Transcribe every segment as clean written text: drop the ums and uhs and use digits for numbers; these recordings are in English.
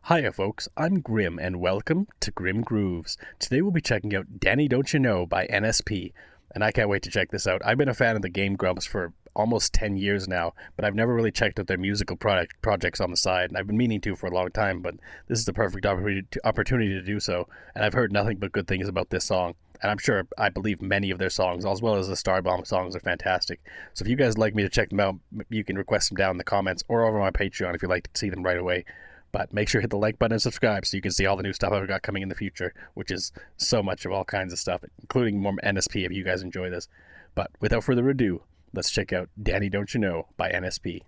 Hiya folks, I'm Grim and welcome to Grim Grooves. Today we'll be checking out Danny Don't You Know by NSP, and I can't wait to check this out. I've been a fan of the Game Grumps for almost 10 years now, but I've never really checked out their musical projects on the side, and I've been meaning to for a long time, but this is the perfect opportunity to do so, and I've heard nothing but good things about this song. And I believe many of their songs, as well as the Starbomb songs, are fantastic. So if you guys like me to check them out, you can request them down in the comments or over my Patreon if you'd like to see them right away. But make sure to hit the like button and subscribe so you can see all the new stuff I've got coming in the future, which is so much of all kinds of stuff, including more NSP if you guys enjoy this. But without further ado, let's check out Danny Don't You Know by NSP.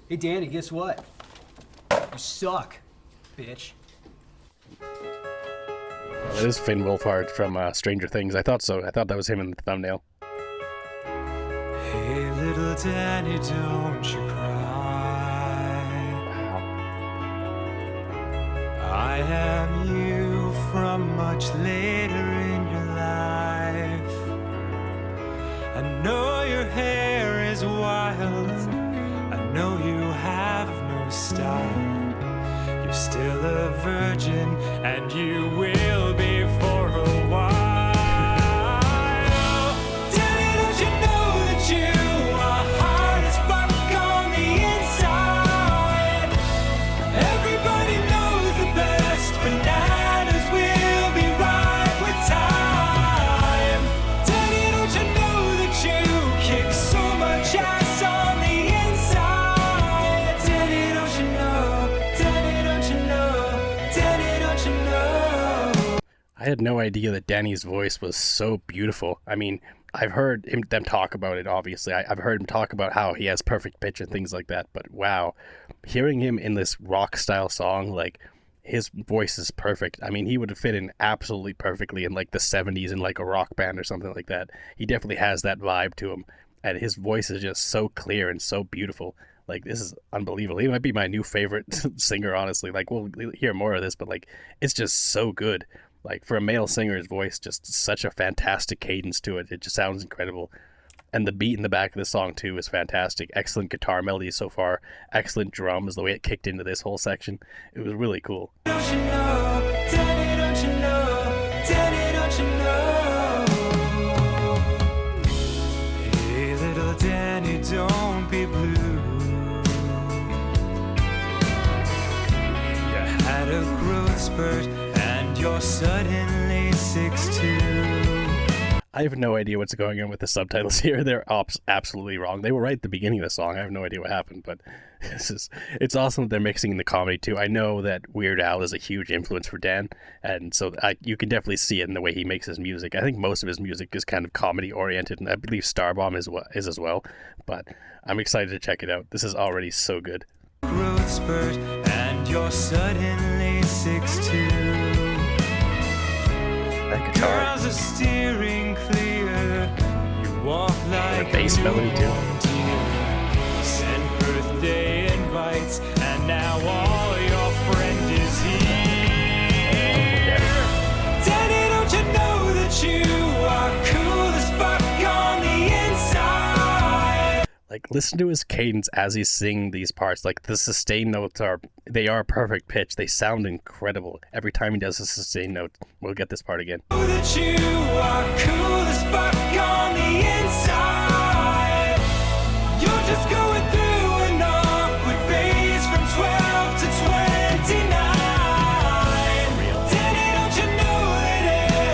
Hey Danny, guess what? You suck, bitch. Well, it is Finn Wolfhard from Stranger Things. I thought so. I thought that was him in the thumbnail. Hey little Danny, don't you cry. Wow. I am you from much later in your life. I know your hair is wild. I know you have no style. You're still a virgin, and you will be for a while. Danny, don't you know that you are hard as fuck on the inside? Everybody knows the best bananas will be ripe with time. Danny, don't you know that you kick so much ass on the inside? Danny, don't you know? Danny, don't you know? Danny, don't you know? I had no idea that Danny's voice was so beautiful. I mean, I've heard them talk about it, obviously. I've heard him talk about how he has perfect pitch and things like that, but wow. Hearing him in this rock-style song, like, his voice is perfect. I mean, he would have fit in absolutely perfectly in, like, the 70s in, like, a rock band or something like that. He definitely has that vibe to him, and his voice is just so clear and so beautiful. Like, this is unbelievable. He might be my new favorite singer, honestly. Like, we'll hear more of this, but, like, it's just so good. Like, for a male singer's voice, just such a fantastic cadence to it. It just sounds incredible. And the beat in the back of the song, too, is fantastic. Excellent guitar melody so far. Excellent drums, the way it kicked into this whole section. It was really cool. Don't you know? Danny, don't you know? Danny, don't you know? Hey, little Danny, don't be blue. You had a growth spurt and you're suddenly 6'2". I have no idea what's going on with the subtitles here. They're absolutely wrong. They were right at the beginning of the song. I have no idea what happened, but it's awesome that they're mixing the comedy too. I know that Weird Al is a huge influence for Dan, and so you can definitely see it in the way he makes his music. I think most of his music is kind of comedy oriented, and I believe Starbomb is as well, but I'm excited to check it out. This is already so good. Growth spurt and you're suddenly 6'2". That guitar. Girls are steering clear. You walk like a bass melody too. Send birthday invites, and now all your friend is here. Danny, don't you know that you are cool as fuck on the inside? Like, listen to his cadence as he's singing these parts. Like, the sustain notes are perfect pitch. They sound incredible every time he does a sustain note. We'll get this part again. Know that you are cool as fuck on the inside. You're just going through an awkward phase from 12 to 29. Danny, don't you know that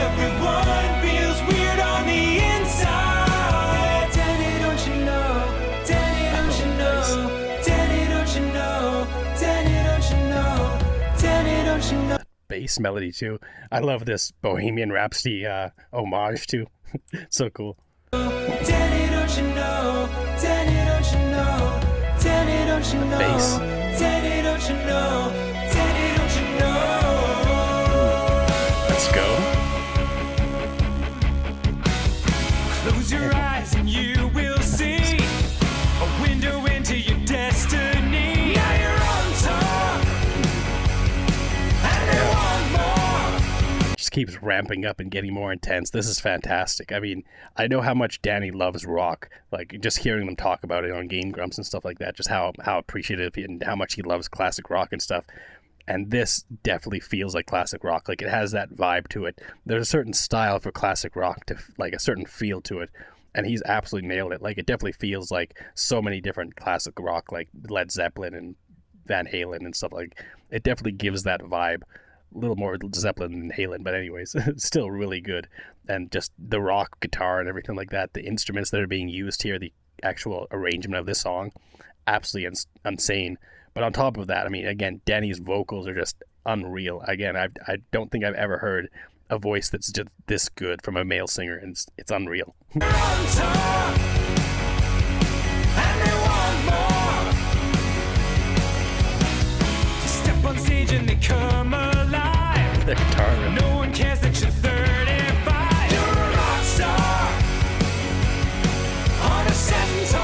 everyone feels weird on the inside? Danny, don't you know? Danny, don't you know? Danny, don't you know? Danny, don't you know? Danny, don't you know? Bass melody too. I love this Bohemian Rhapsody homage too. So cool. Danny, don't you know? Danny, don't you know? Danny, don't you know? Bass. Danny, don't you know? Danny, don't you know? Let's go. Close your eyes and you will see a window into your destiny. Now you're on top, and you want more. just keeps ramping up and getting more intense. This is fantastic. I mean, I know how much Danny loves rock. Like, just hearing them talk about it on Game Grumps and stuff like that, just how appreciative and how much he loves classic rock and stuff. And this definitely feels like classic rock. Like, it has that vibe to it. There's a certain style for classic rock, to like a certain feel to it. And he's absolutely nailed it. Like, it definitely feels like so many different classic rock, like Led Zeppelin and Van Halen and stuff. Like, it definitely gives that vibe. A little more Zeppelin than Halen, but anyways, still really good. And just the rock guitar and everything like that, the instruments that are being used here, the actual arrangement of this song, absolutely insane. But on top of that, I mean, again, Danny's vocals are just unreal. Again, I don't think I've ever heard a voice that's just this good from a male singer, and it's unreal. On top, and they want more. Step on stage and they come alive. The guitar riff. No one cares that you're 35. You're a rock star on a centaur.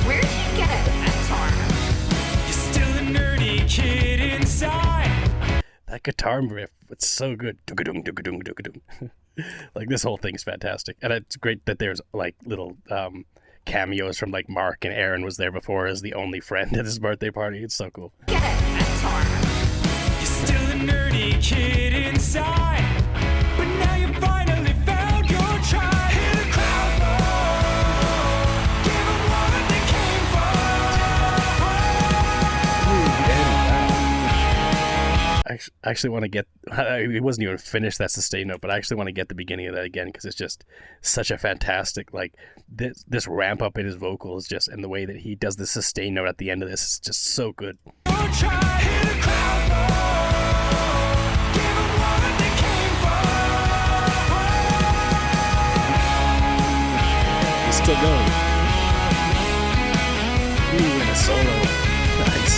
Where'd you get a centaur? You're still a nerdy kid inside. That guitar riff, it's so good. Doo-ga-dung, doo-ga-dung, doo-ga-dung. Like, this whole thing's fantastic. And it's great that there's like little cameos from like Mark and Aaron was there before as the only friend at his birthday party. It's so cool. Get a centaur. You're still a nerdy kid inside. But now you finally found your tribe. Hear the crowd roar. Give 'em what they came I actually want to get, it wasn't even finished, that sustain note, but I actually want to get the beginning of that again, because it's just such a fantastic, like, this ramp up in his vocals just, and the way that he does the sustain note at the end of this is just so good. for. Your tribe. Hear the crowd roar. Give 'em what they came for. He's still going. Ooh, and a solo. Nice.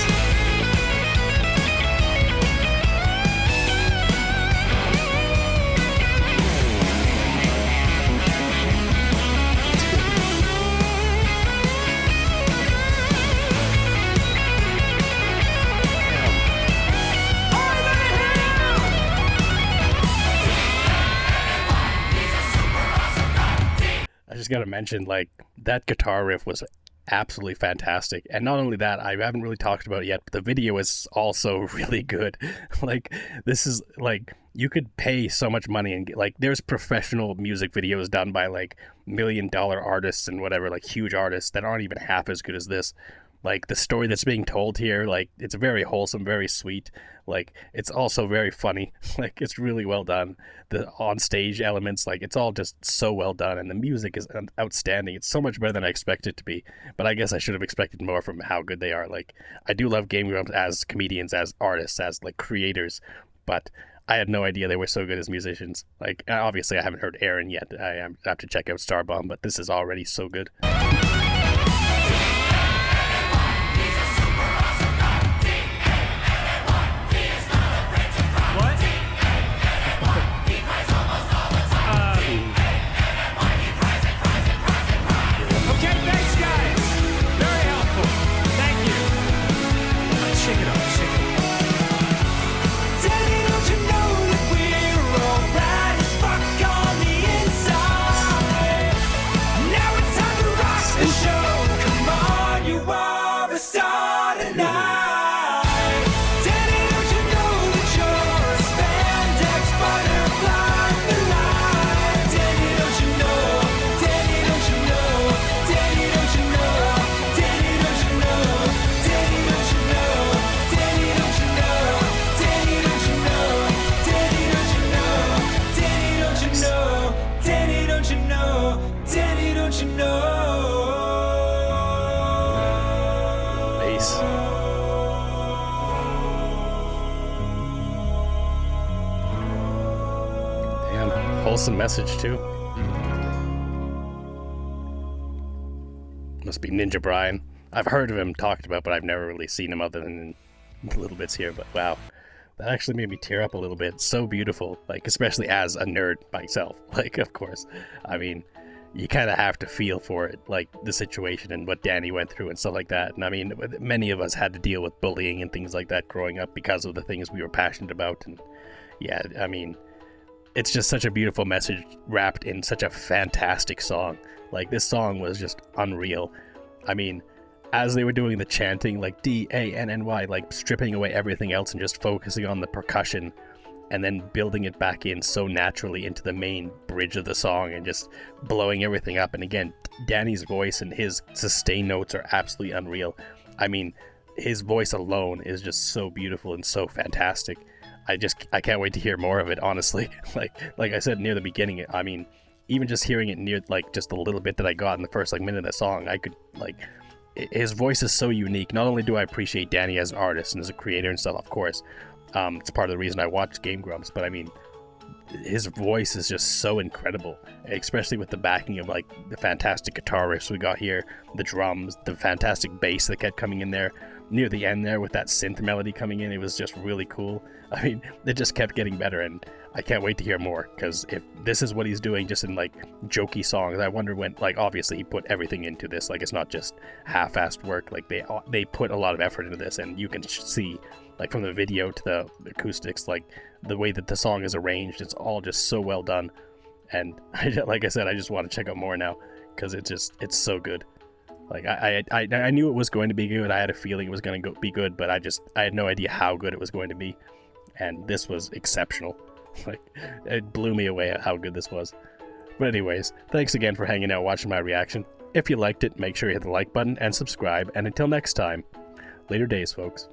I just gotta mention, like, that guitar riff was absolutely fantastic. And not only that, I haven't really talked about it yet, but the video is also really good. Like, this is, like, you could pay so much money and get, like, there's professional music videos done by, like, $1 million artists and whatever, like, huge artists that aren't even half as good as this. Like, the story that's being told here, like, it's very wholesome, very sweet. Like, it's also very funny. Like, it's really well done. The on-stage elements, like, it's all just so well done. And the music is outstanding. It's so much better than I expected it to be. But I guess I should have expected more from how good they are. Like, I do love Game Grumps as comedians, as artists, as, like, creators. But I had no idea they were so good as musicians. Like, obviously, I haven't heard Aaron yet. I have to check out Starbomb, but this is already so good. Okay, thanks, guys. Very helpful. Thank you. Shake it off, shake it off. Daddy, don't you know that we're all right as fuck on the inside? Now it's time to rock the show. Come on, you are the star tonight. Daddy, don't you know that you're a spandex butterfly for life? Daddy, don't you know? Daddy, don't you know? Daddy, don't you know? Daddy, don't you know? Daddy, don't you know? Daddy, don't you know? Daddy, don't you know? Daddy, don't you know? Daddy, don't you know? Daddy, don't you know? Daddy, don't you know? Bass. Damn, wholesome message too. Must be Ninja Brian. I've heard of him talked about, but I've never really seen him other than in little bits here. But wow, that actually made me tear up a little bit. So beautiful, like, especially as a nerd myself. Like, of course, I mean, you kind of have to feel for it, like the situation and what Danny went through and stuff like that. And I mean, many of us had to deal with bullying and things like that growing up because of the things we were passionate about. And yeah, I mean, it's just such a beautiful message wrapped in such a fantastic song. Like, this song was just unreal. I mean, as they were doing the chanting, like DANNY, like stripping away everything else and just focusing on the percussion and then building it back in so naturally into the main bridge of the song and just blowing everything up. And again, Danny's voice and his sustain notes are absolutely unreal. I mean, his voice alone is just so beautiful and so fantastic. I can't wait to hear more of it, honestly. Like I said near the beginning, I mean, even just hearing it near, like, just a little bit that I got in the first, like, minute of the song, I could, like, his voice is so unique. Not only do I appreciate Danny as an artist and as a creator and stuff, of course, it's part of the reason I watch Game Grumps, but I mean, his voice is just so incredible, especially with the backing of, like, the fantastic guitar riffs we got here, the drums, the fantastic bass that kept coming in there near the end there with that synth melody coming in. It was just really cool. I mean, it just kept getting better, and I can't wait to hear more, because if this is what he's doing just in, like, jokey songs, I wonder when, like, obviously he put everything into this. Like, it's not just half-assed work. Like, they put a lot of effort into this, and you can see, like, from the video to the acoustics, like, the way that the song is arranged, it's all just so well done. And like I said, I just want to check out more now, because it's so good. Like, I knew it was going to be good. I had a feeling it was going to be good, but I had no idea how good it was going to be. And this was exceptional. Like, it blew me away at how good this was. But anyways, thanks again for hanging out watching my reaction. If you liked it, make sure you hit the like button and subscribe. And until next time, later days, folks.